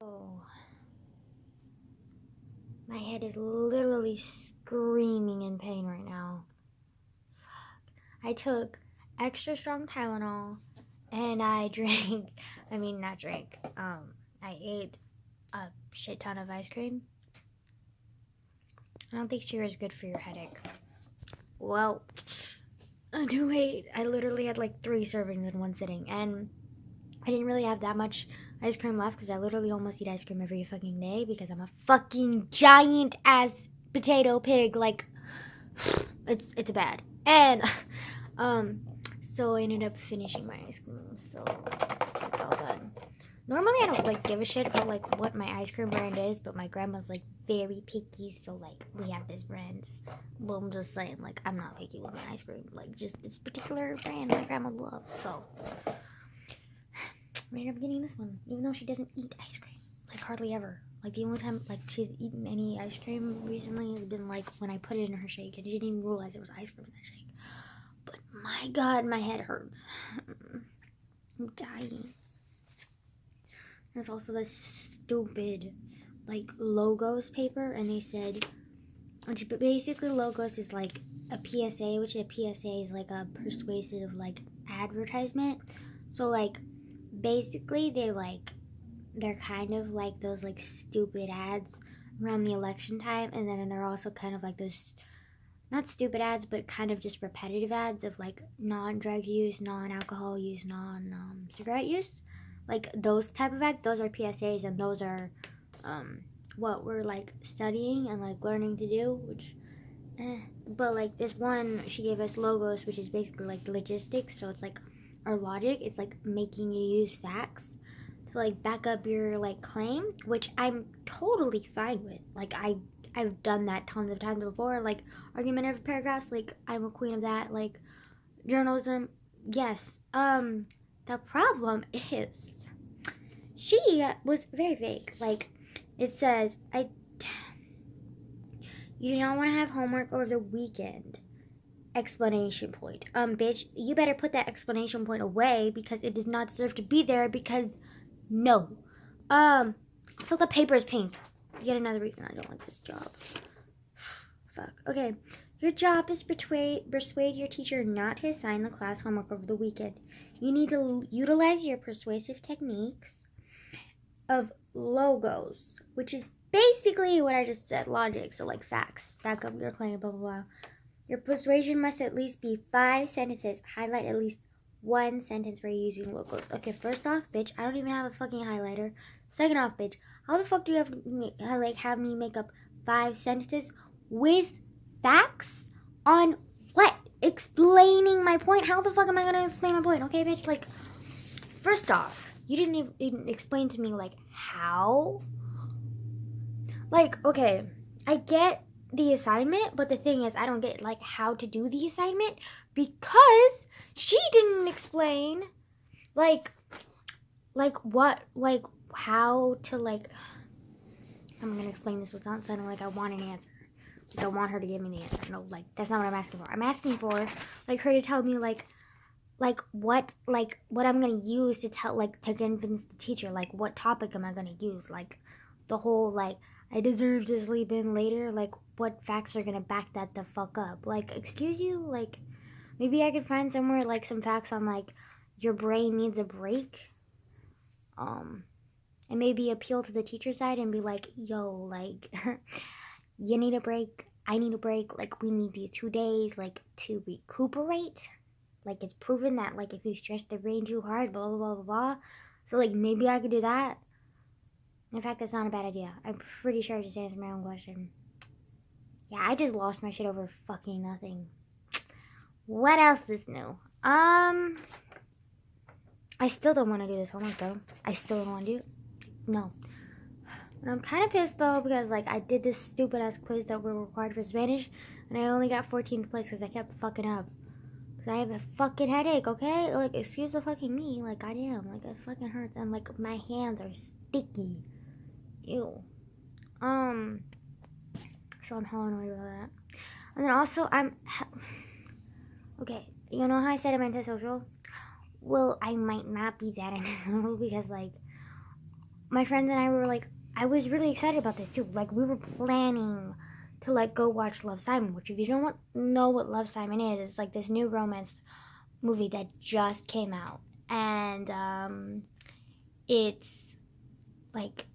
Oh, my head is literally screaming in pain right now. I took extra strong Tylenol and I drank, not drank, I ate a shit ton of ice cream. I don't think sugar is good for your headache. Well, no wait, I literally had like 3 servings in one sitting and I didn't really have that much ice cream left because I literally almost eat ice cream every fucking day because I'm a fucking giant ass potato pig. Like, it's bad. And so I ended up finishing my ice cream. So it's all done. Normally I don't like give a shit about like what my ice cream brand is, but my grandma's like very picky, so like we have this brand. Well, I'm just saying, like, I'm not picky with my ice cream. Like, just this particular brand my grandma loves. So I ended up getting this one, even though she doesn't eat ice cream, like hardly ever. Like the only time like she's eaten any ice cream recently has been like when I put it in her shake, and she didn't even realize there was ice cream in that shake. But my God, my head hurts. I'm dying. There's also this stupid like logos paper, and they said, which basically logos is like a PSA, which a PSA is like a persuasive like advertisement. So like basically they're kind of like those like stupid ads around the election time, and then they're also kind of like those not stupid ads but kind of just repetitive ads of like non-drug use, non-alcohol use, non-cigarette use, like those type of ads. Those are PSAs, and those are what we're like studying and like learning to do, which but like this one she gave us logos, which is basically like logistics. So it's like our logic, it's like making you use facts to like back up your like claim, which I'm totally fine with. Like I've done that tons of times before, like argumentative paragraphs, like I'm a queen of that. Like journalism, yes. The problem is she was very vague. Like it says, you do not want to have homework over the weekend. Explanation point. Bitch, you better put that explanation point away because it does not deserve to be there, because no. So the paper is pink. Yet another reason I don't like this job. Fuck. Okay. Your job is persuade your teacher not to assign the class homework over the weekend. You need to utilize your persuasive techniques of logos, which is basically what I just said, logic. So like facts, back up your claim, blah blah blah. Your persuasion must at least be 5 sentences. Highlight at least 1 sentence where you're using logos. Okay, first off, bitch, I don't even have a fucking highlighter. Second off, bitch, how the fuck do you have me make up 5 sentences with facts on what? Explaining my point? How the fuck am I gonna explain my point? Okay, bitch, like, first off, you didn't even explain to me, like, how? Like, okay, I get the assignment, but the thing is I don't get like how to do the assignment because she didn't explain like what, like how to, like, I'm gonna explain this without sounding like I want an answer, like I want her to give me the answer. No, like that's not what I'm asking for. I'm asking for like her to tell me like what I'm gonna use to tell, like, to convince the teacher, like what topic am I gonna use, like the whole like I deserve to sleep in later, like what facts are gonna back that the fuck up? Like, excuse you, like maybe I could find somewhere like some facts on like your brain needs a break, and maybe appeal to the teacher side and be like, yo, like you need a break, I need a break, like we need these 2 days like to recuperate. Like it's proven that like if you stress the brain too hard, blah blah blah blah blah. So like maybe I could do that. In fact, that's not a bad idea. I'm pretty sure I just answered my own question. Yeah, I just lost my shit over fucking nothing. What else is new? I still don't want to do this homework though. I still don't want to do it. No. And I'm kind of pissed though because like I did this stupid ass quiz that we're required for Spanish, and I only got 14th place because I kept fucking up. Because I have a fucking headache, okay? Like, excuse the fucking me. Like, goddamn. Like, it fucking hurts. And like, my hands are sticky. Ew. So I'm hella annoyed about that. And then also, okay, you know how I said I'm antisocial? Well, I might not be that antisocial because, like, my friends and I were like, I was really excited about this too. Like, we were planning to like go watch Love, Simon, which if you don't know what Love, Simon is, it's like this new romance movie that just came out, and it's like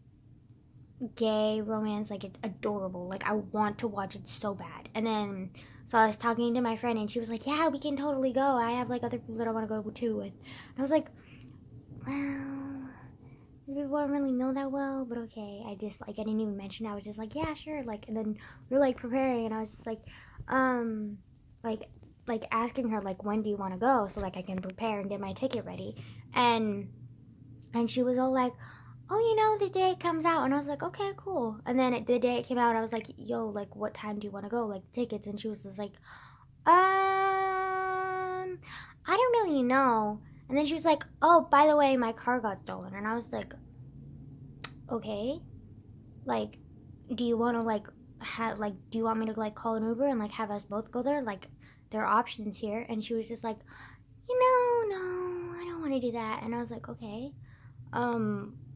gay romance. Like, it's adorable. Like, I want to watch it so bad. And then so I was talking to my friend and she was like, yeah, we can totally go. I have like other people that I want to go to with. And I was like, well, people don't really know that well, but okay. I just like, I didn't even mention it. I was just like, yeah, sure. Like, and then we were like preparing and I was just um like like asking her like, when do you want to go, so like I can prepare and get my ticket ready. And she was all like, oh, the day it comes out. And I was like, okay, cool. And then the day it came out, I was like, yo, like, what time do you want to go? Like, tickets. And she was just like, I don't really know. And then she was like, oh, by the way, my car got stolen. And I was like, okay. Like, do you want to, like, do you want me to, like, call an Uber and, like, have us both go there? Like, there are options here. And she was just like, no, I don't want to do that. And I was like, okay.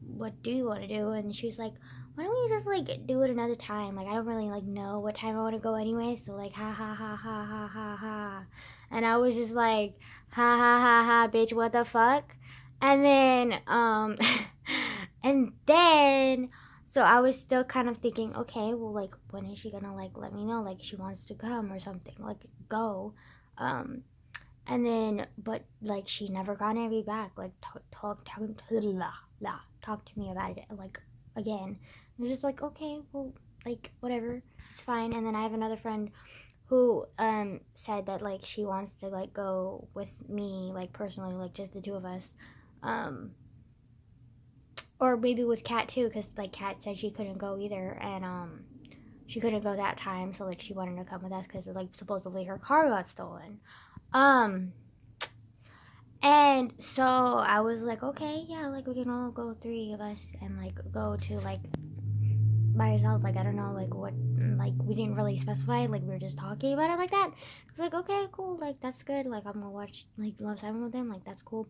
What do you want to do? And she was like, why don't we just like do it another time? Like, I don't really like know what time I want to go anyway, so like ha ha ha ha ha ha ha. And I was just like, ha ha ha ha, bitch, what the fuck? And then and then so I was still kind of thinking, okay, well, like, when is she gonna like let me know, like, she wants to come or something, like, go. And then, but like, she never got any back. Like, talk to me about it, like, again. I was just like, okay, well, like, whatever, it's fine. And then I have another friend who said that like she wants to like go with me, like, personally, like, just the two of us, or maybe with Kat too, because like Kat said she couldn't go either, and she couldn't go that time, so like she wanted to come with us because like supposedly her car got stolen. And so I was like, okay, yeah, like, we can all go, three of us, and like go to like by ourselves. Like, I don't know, like, what, like, we didn't really specify, like, we were just talking about it like that. It's like, okay, cool, like, that's good. Like, I'm gonna watch like Love, Simon with them, like, that's cool.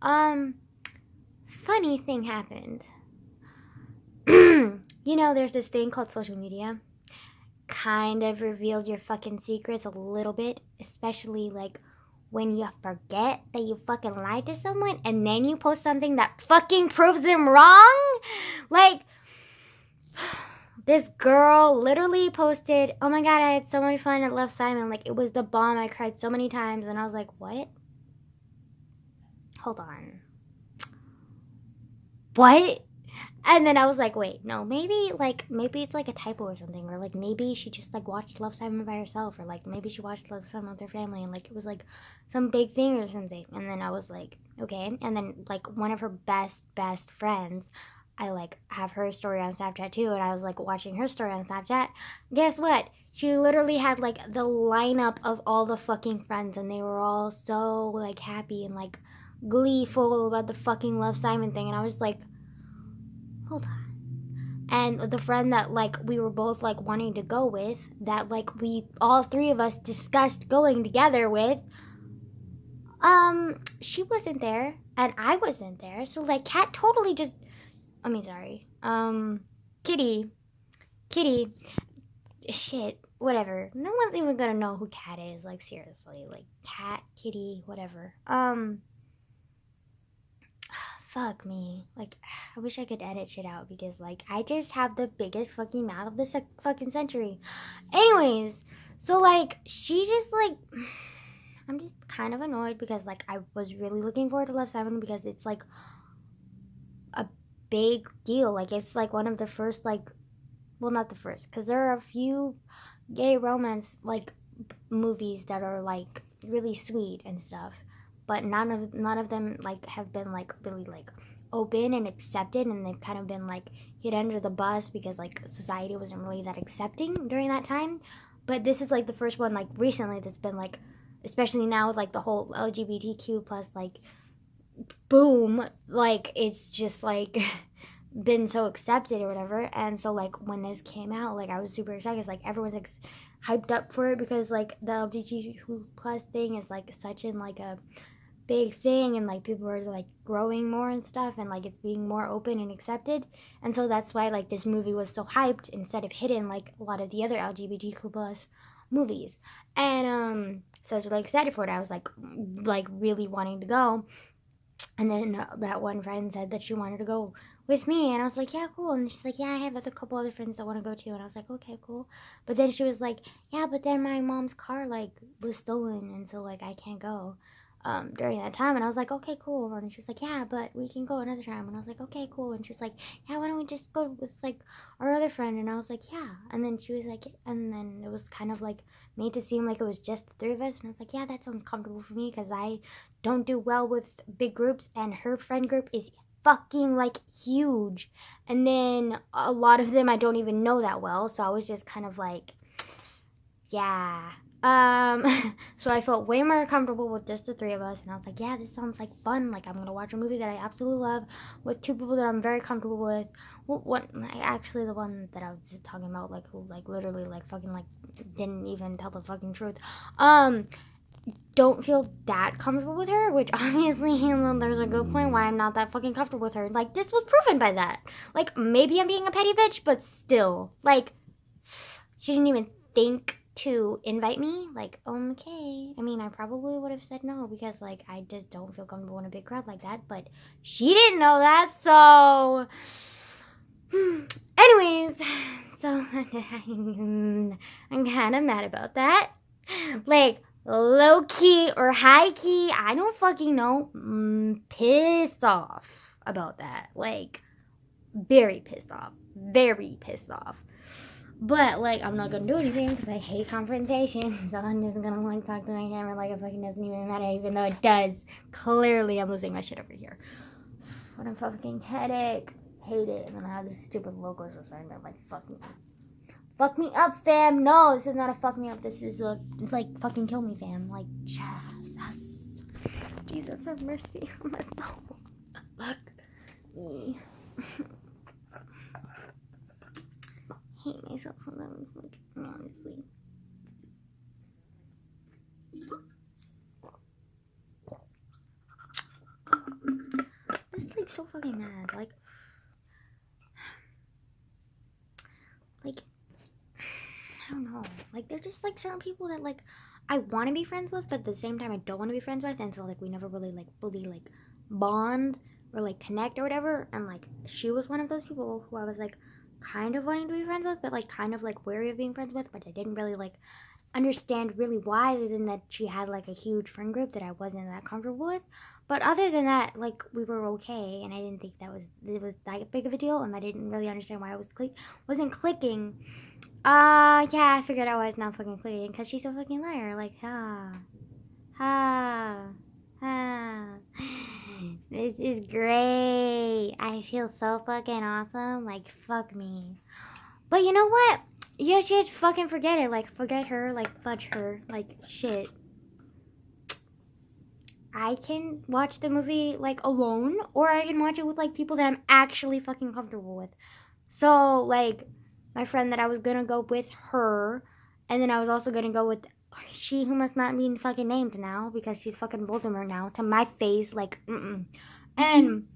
Funny thing happened. There's this thing called social media. Kind of reveals your fucking secrets a little bit, especially like when you forget that you fucking lied to someone and then you post something that fucking proves them wrong. Like, this girl literally posted, oh my god, I had so much fun at Love, Simon. Like, it was the bomb. I cried so many times. And I was like, what? Hold on. What? And then I was like, wait, no, maybe it's like a typo or something, or like maybe she just like watched Love, Simon by herself, or like maybe she watched Love, Simon with her family and like it was like some big thing or something. And then I was like, okay. And then like one of her best friends, I like have her story on Snapchat too, and I was like watching her story on Snapchat. Guess what? She literally had like the lineup of all the fucking friends, and they were all so like happy and like gleeful about the fucking Love, Simon thing. And I was like, hold on. And the friend that like we were both like wanting to go with, that like we all three of us discussed going together with, she wasn't there and I wasn't there. So like Kat totally just, Kitty, shit, whatever. No one's even gonna know who Kat is, like, seriously. Like, Kat, Kitty, whatever. Fuck me. Like, I wish I could edit shit out because, like, I just have the biggest fucking mouth of the fucking century. Anyways, so, like, she just, like, I'm just kind of annoyed because, like, I was really looking forward to Love, Simon because it's, like, a big deal. Like, it's, like, one of the first, like, well, not the first, because there are a few gay romance, like, movies that are, like, really sweet and stuff. But none of them like have been like really like open and accepted, and they've kind of been like hit under the bus because like society wasn't really that accepting during that time. But this is like the first one like recently that's been like, especially now with like the whole LGBTQ plus like boom, like it's just like been so accepted or whatever. And so like when this came out, like I was super excited. It's like everyone's like hyped up for it because like the LGBTQ plus thing is like such in like a big thing, and like people are like growing more and stuff, and like it's being more open and accepted. And so that's why like this movie was so hyped instead of hidden like a lot of the other LGBTQ plus movies. And so I was really excited for it. I was like really wanting to go. And then that one friend said that she wanted to go with me, and I was like, yeah, cool. And she's like, yeah, I have a couple other friends that want to go too. And I was like, okay, cool. But then she was like, yeah, but then my mom's car like was stolen, and so like I can't go during that time. And I was like, okay, cool. And she was like, yeah, but we can go another time. And I was like, okay, cool. And she was like, yeah, why don't we just go with like our other friend? And I was like, yeah. And then she was like, and then it was kind of like made to seem like it was just the three of us. And I was like, yeah, that sounds comfortable for me because I don't do well with big groups, and her friend group is fucking like huge. And then a lot of them I don't even know that well, so I was just kind of like, yeah. So I felt way more comfortable with just the three of us, and I was like, yeah, this sounds like fun. Like, I'm gonna watch a movie that I absolutely love with two people that I'm very comfortable with. Well, actually, the one that I was just talking about, like, who, like, literally, like, fucking, like, didn't even tell the fucking truth. Don't feel that comfortable with her, which obviously there's a good point why I'm not that fucking comfortable with her. Like, this was proven by that. Like, maybe I'm being a petty bitch, but still, like, she didn't even think to invite me. Like, okay. I mean, I probably would have said no because, like, I just don't feel comfortable in a big crowd like that, but she didn't know that, so anyways, so I'm kind of mad about that. Like, low key or high key, I don't fucking know. Pissed off about that. Like, very pissed off. Very pissed off. But, like, I'm not gonna do anything because I hate confrontation. So I'm just gonna like talk to my camera like it fucking doesn't even matter, even though it does. Clearly, I'm losing my shit over here. What a fucking headache. Hate it. And then I have this stupid logos assignment. Like, fuck me up, fam. No, this is not a fuck me up. This is like fucking kill me, fam. Like, Jesus have mercy on my soul. Fuck me. Hate myself sometimes, like, honestly. I'm just like so fucking mad. Like I don't know. Like, they're just like certain people that like I want to be friends with, but at the same time I don't want to be friends with, and so like we never really like fully like bond or like connect or whatever. And like she was one of those people who I was like kind of wanting to be friends with, but like kind of like wary of being friends with, but I didn't really like understand really why, other than that she had like a huge friend group that I wasn't that comfortable with. But other than that, like, we were okay, and I didn't think it was that big of a deal, and I didn't really understand why I wasn't clicking. Yeah, I figured out why it's not fucking clicking, because she's a fucking liar. Like, this is great. I feel so fucking awesome. Like, fuck me. But you know what? You should fucking forget it. Like, forget her. Like, fudge her. Like, shit. I can watch the movie, like, alone, or I can watch it with, like, people that I'm actually fucking comfortable with. So, like, my friend that I was gonna go with her, and then I was also gonna go with she who must not be fucking named now, because she's fucking Voldemort now, to my face, like, And,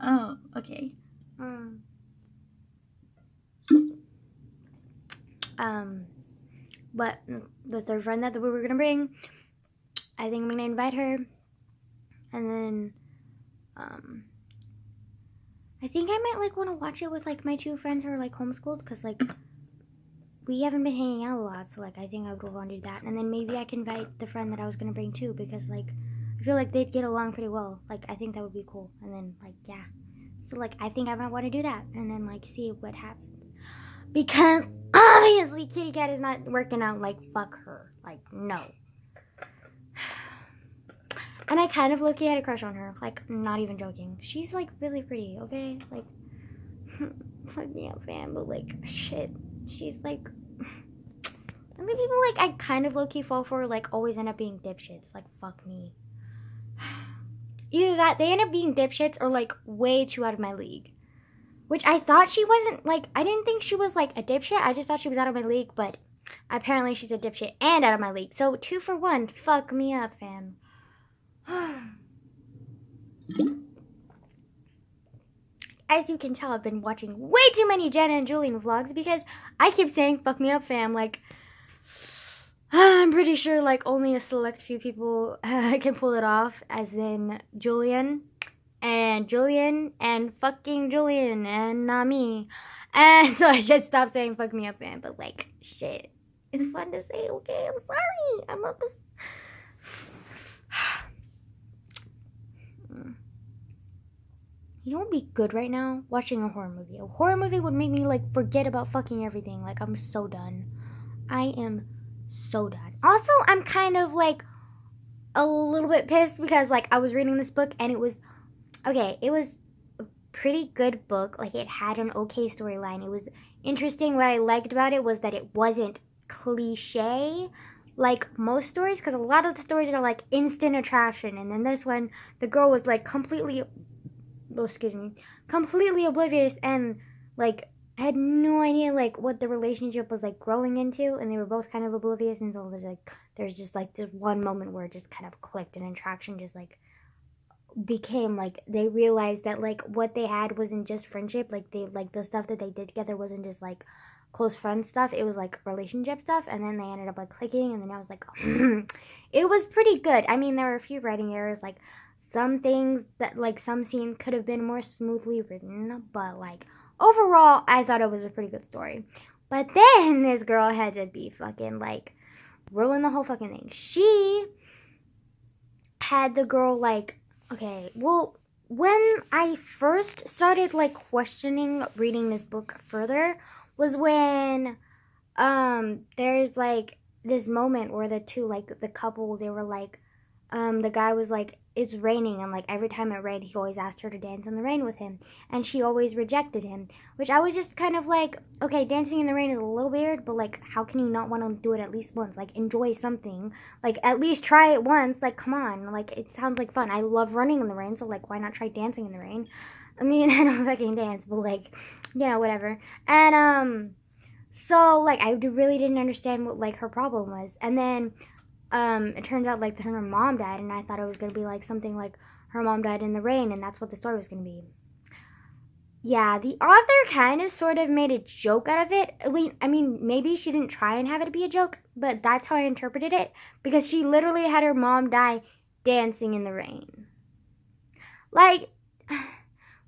oh, okay. But the third friend that we were gonna bring, I think I'm gonna invite her, and then, I think I might, like, want to watch it with, like, my two friends who are, like, homeschooled, because, like, we haven't been hanging out a lot, so, like, I think I would want to do that, and then maybe I can invite the friend that I was gonna bring, too, because, like, I feel like they'd get along pretty well. Like, I think that would be cool, and then, like, yeah. So, like, I think I might want to do that, and then, like, see what happens. Because, obviously, Kitty Cat is not working out, like, fuck her. Like, no. And I kind of low-key had a crush on her. Like, not even joking. She's, like, really pretty, okay? Like, fuck me up, fam. But, like, shit. She's, like... I mean, people, like, I kind of low-key fall for, like, always end up being dipshits. Like, fuck me. Either that, they end up being dipshits, or, like, way too out of my league. Which I thought she wasn't, like... I didn't think she was, like, a dipshit. I just thought she was out of my league, but... Apparently she's a dipshit and out of my league. So, 2 for 1. Fuck me up, fam. As you can tell, I've been watching way too many Jenna and Julian vlogs because I keep saying fuck me up fam. Like, I'm pretty sure like only a select few people can pull it off, as in Julian and fucking Julian and not me. And so I should stop saying fuck me up fam, but like, shit. It's fun to say, okay, I'm sorry. I'm up. You know what would be good right now? Watching a horror movie. A horror movie would make me like forget about fucking everything. Like, I'm so done. I am so done. Also, I'm kind of like a little bit pissed because like I was reading this book and it was it was a pretty good book. Like, it had an okay storyline. It was interesting. What I liked about it was that it wasn't cliche like most stories, because a lot of the stories are like instant attraction, and then this one, the girl was like completely oblivious and like had no idea like what the relationship was like growing into, and they were both kind of oblivious until there's just like this one moment where it just kind of clicked, and attraction just like became like they realized that like what they had wasn't just friendship, like they like the stuff that they did together wasn't just like close friend stuff, it was like relationship stuff, and then they ended up like clicking, and then I was like it was pretty good. I mean, there were a few writing errors, like some things that like some scenes could have been more smoothly written, but like overall I thought it was a pretty good story. But then this girl had to be fucking like ruin the whole fucking thing. She had the girl like, okay, well, when I first started like questioning reading this book further was when there's like this moment where the two, like the couple, they were like the guy was like, it's raining, and like every time it rained he always asked her to dance in the rain with him, and she always rejected him, which I was just kind of like, okay, dancing in the rain is a little weird, but like how can you not want to do it at least once? Like, enjoy something, like at least try it once, like come on, like it sounds like fun. I love running in the rain, so like why not try dancing in the rain? I mean, I don't fucking dance, but like, yeah, whatever. And so like I really didn't understand what like her problem was, and then it turns out like her mom died, and I thought it was gonna be like something like her mom died in the rain, and that's what the story was gonna be. Yeah, the author kind of sort of made a joke out of it. I mean, maybe she didn't try and have it be a joke, but that's how I interpreted it, because she literally had her mom die dancing in the rain. Like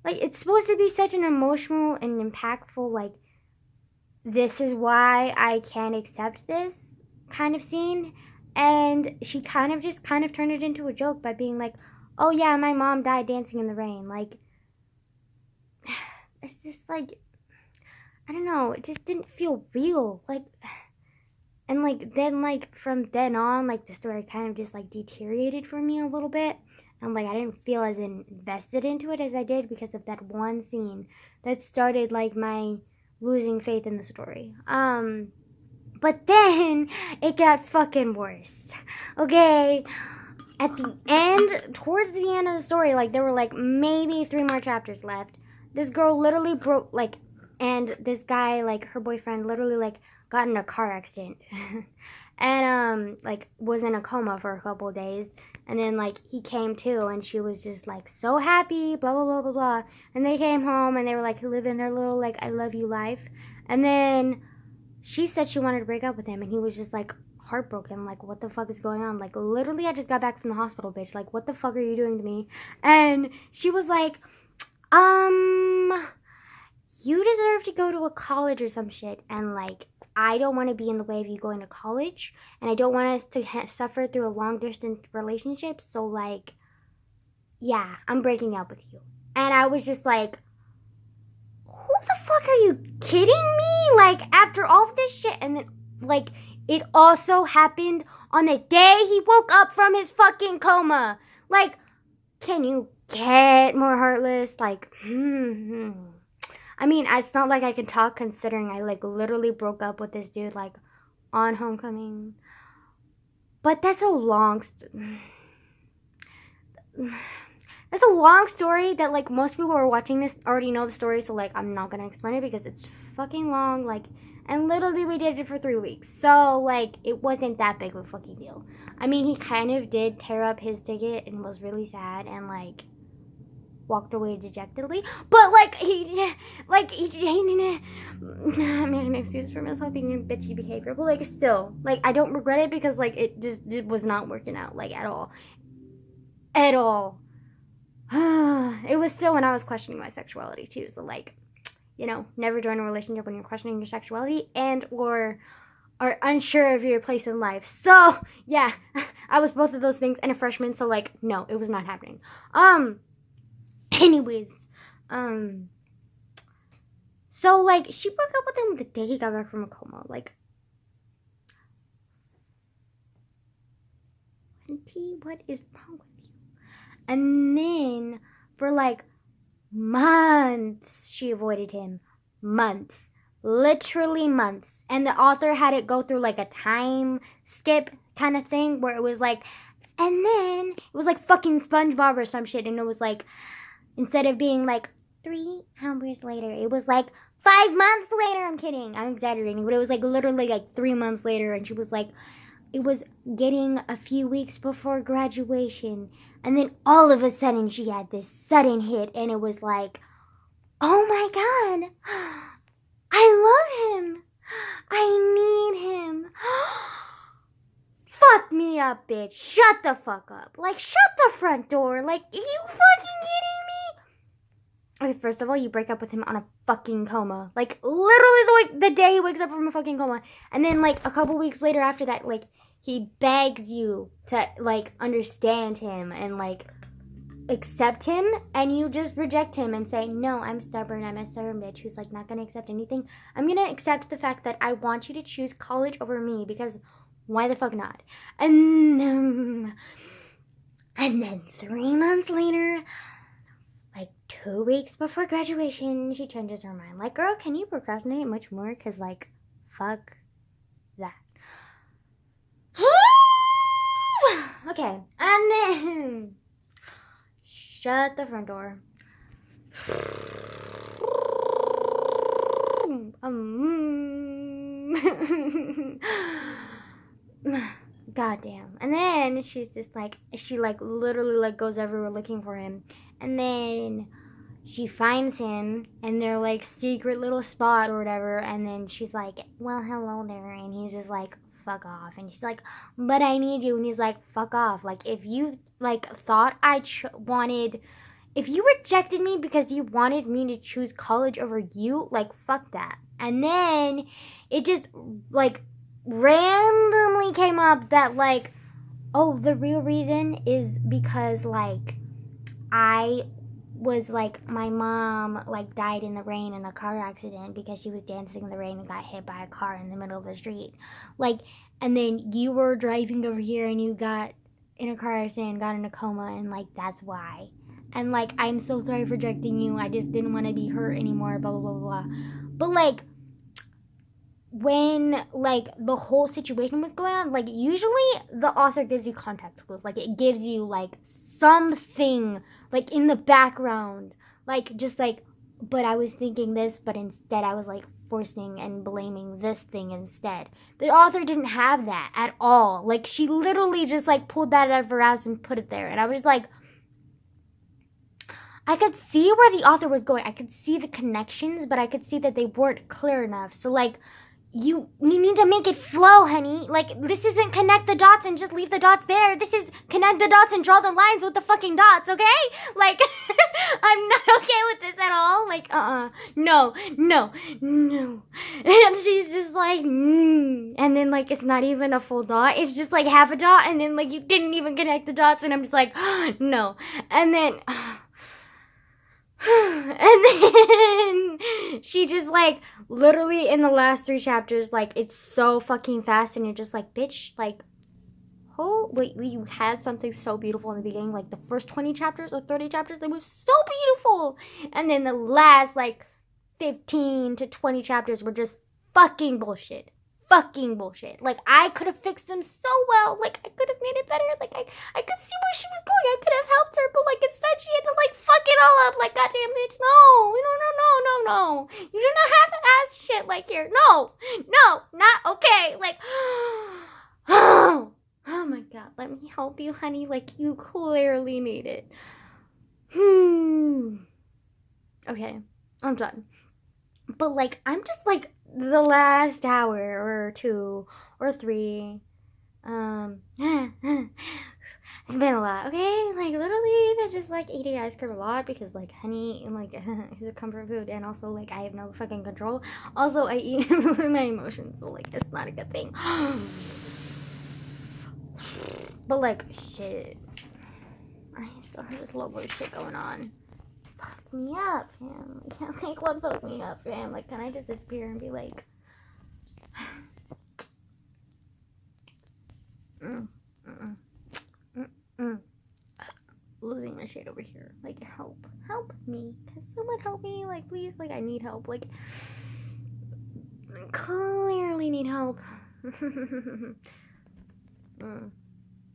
it's supposed to be such an emotional and impactful, like, this is why I can't accept this kind of scene. And she kind of turned it into a joke by being like, oh yeah, my mom died dancing in the rain. Like, it's just like, I don't know, it just didn't feel real. Like, and like then like from then on, like the story kind of just like deteriorated for me a little bit, and like I didn't feel as invested into it as I did because of that one scene that started like my losing faith in the story. But then it got fucking worse. Okay, at the end, towards the end of the story, like there were like maybe 3 more chapters left. This girl literally broke, like, and this guy, like her boyfriend, literally like got in a car accident, and like was in a coma for a couple of days, and then like he came to, and she was just like so happy, blah blah blah blah blah, and they came home and they were like living their little like I love you life, and then she said she wanted to break up with him, and he was just like heartbroken, like what the fuck is going on? Like literally I just got back from the hospital, bitch, like what the fuck are you doing to me? And she was like, you deserve to go to a college or some shit, and like I don't want to be in the way of you going to college, and I don't want us to suffer through a long distance relationship, so like, yeah, I'm breaking up with you. And I was just like, who the fuck are you kidding me? Like, after all of this shit, and then like it also happened on the day he woke up from his fucking coma. Like, can you get more heartless? Like, I mean, it's not like I can talk considering I like literally broke up with this dude like on homecoming. But that's a long That's a long story that, like, most people who are watching this already know the story, so, like, I'm not gonna explain it because it's fucking long, like, and literally we did it for 3 weeks, so, like, it wasn't that big of a fucking deal. I mean, he kind of did tear up his ticket and was really sad and, like, walked away dejectedly, but, like, he I'm making excuses for myself being in bitchy behavior, but, like, still, like, I don't regret it because, like, it was not working out, like, at all. At all. It was still when I was questioning my sexuality too, so, like, you know, never join a relationship when you're questioning your sexuality and or are unsure of your place in life. So yeah, I was both of those things and a freshman, so, like, no, it was not happening. Anyways, so, like, she broke up with him the day he got back from a coma. Like, Auntie, what is wrong with you? And then for, like, months she avoided him. Months. Literally months. And the author had it go through, like, a time skip kind of thing where it was like, and then it was like fucking SpongeBob or some shit, and it was like, instead of being like 3 hours later, it was like 5 months later. I'm kidding, I'm exaggerating, but it was like literally like 3 months later, and she was like, it was getting a few weeks before graduation, and then all of a sudden she had this sudden hit, and it was like, oh my god, I love him, I need him. Fuck me up, bitch. Shut the fuck up. Like, shut the front door. Like, are you fucking kidding me? Okay, first of all, you break up with him on a fucking coma. Like, literally the day he wakes up from a fucking coma. And then, like, a couple weeks later after that, like, he begs you to, like, understand him and, like, accept him. And you just reject him and say, no, I'm stubborn. I'm a stubborn bitch who's, like, not gonna accept anything. I'm gonna accept the fact that I want you to choose college over me because why the fuck not? And then 3 months later, like 2 weeks before graduation, she changes her mind. Like, girl, can you procrastinate much more? Because, like, fuck that. Okay, and then shut the front door. Goddamn. And then she's just like, she like literally like goes everywhere looking for him, and then she finds him in their like secret little spot or whatever, and then she's like, well, hello there, and he's just like, fuck off. And she's like, but I need you. And he's like, fuck off. Like, if you like thought I wanted, if you rejected me because you wanted me to choose college over you, like, fuck that. And then it just like randomly came up that, like, oh, the real reason is because, like, I was like, my mom like died in the rain in a car accident because she was dancing in the rain and got hit by a car in the middle of the street. Like, and then you were driving over here and you got in a car accident and got in a coma, and like, that's why. And like, I'm so sorry for rejecting you. I just didn't want to be hurt anymore, blah, blah, blah, blah. But like, when like the whole situation was going on, like, usually the author gives you context clues. Like, it gives you like something like in the background, like, just like, but I was thinking this, but instead I was like forcing and blaming this thing instead. The author didn't have that at all. Like, she literally just like pulled that out of her ass and put it there, and I was just like, I could see where the author was going. I could see the connections, but I could see that they weren't clear enough. So like, you need to make it flow, honey. Like, this isn't connect the dots and just leave the dots there. This is connect the dots and draw the lines with the fucking dots, okay? Like, I'm not okay with this at all. Like, no. And she's just like, and then like, it's not even a full dot. It's just like half a dot, and then like, you didn't even connect the dots, and I'm just like, no. And then and then she just like literally in the last 3 chapters, like, it's so fucking fast, and you're just like, bitch, like, oh wait, you had something so beautiful in the beginning, like the first 20 chapters or 30 chapters, they were so beautiful, and then the last like 15 to 20 chapters were just fucking bullshit. fucking bullshit. Like, I could have fixed them so well. Like, I could have made it better. Like, I could see where she was going. I could have helped her, but, like, instead she had to, like, fuck it all up. Like, goddamn bitch, no. You do not have to ask shit like here. No, not okay. Like, oh my God, let me help you, honey. Like, you clearly need it. Okay, I'm done. But, like, I'm just, like, the last hour or 2 or 3, it's been a lot, okay? Like, literally, I've just, like, eating ice cream a lot because, like, honey, like, is a comfort food, and also, like, I have no fucking control. Also, I eat my emotions, so, like, it's not a good thing. But, like, shit. I still have this low boy shit going on. Fuck me up, fam. I can't take one fuck me up, fam. Like, can I just disappear and be like... Losing my shit over here. Like, help me. Can someone help me? Like, please. Like, I need help. Like, I clearly need help.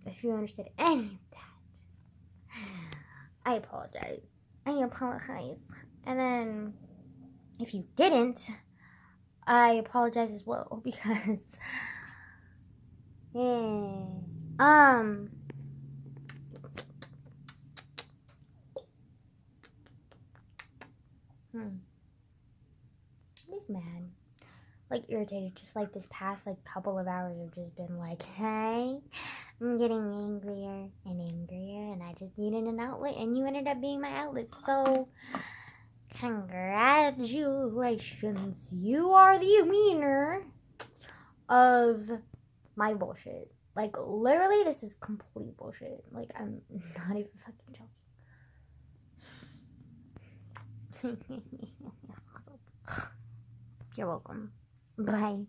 If you understood any of that, I apologize. And then, if you didn't, I apologize as well, because, I'm just mad, like, irritated. Just like this past, like, couple of hours have just been like, hey, I'm getting angrier and angrier, and I just needed an outlet, and you ended up being my outlet. So congratulations, you are the winner of my bullshit. Like, literally, this is complete bullshit. Like, I'm not even fucking joking. You're welcome. Bye.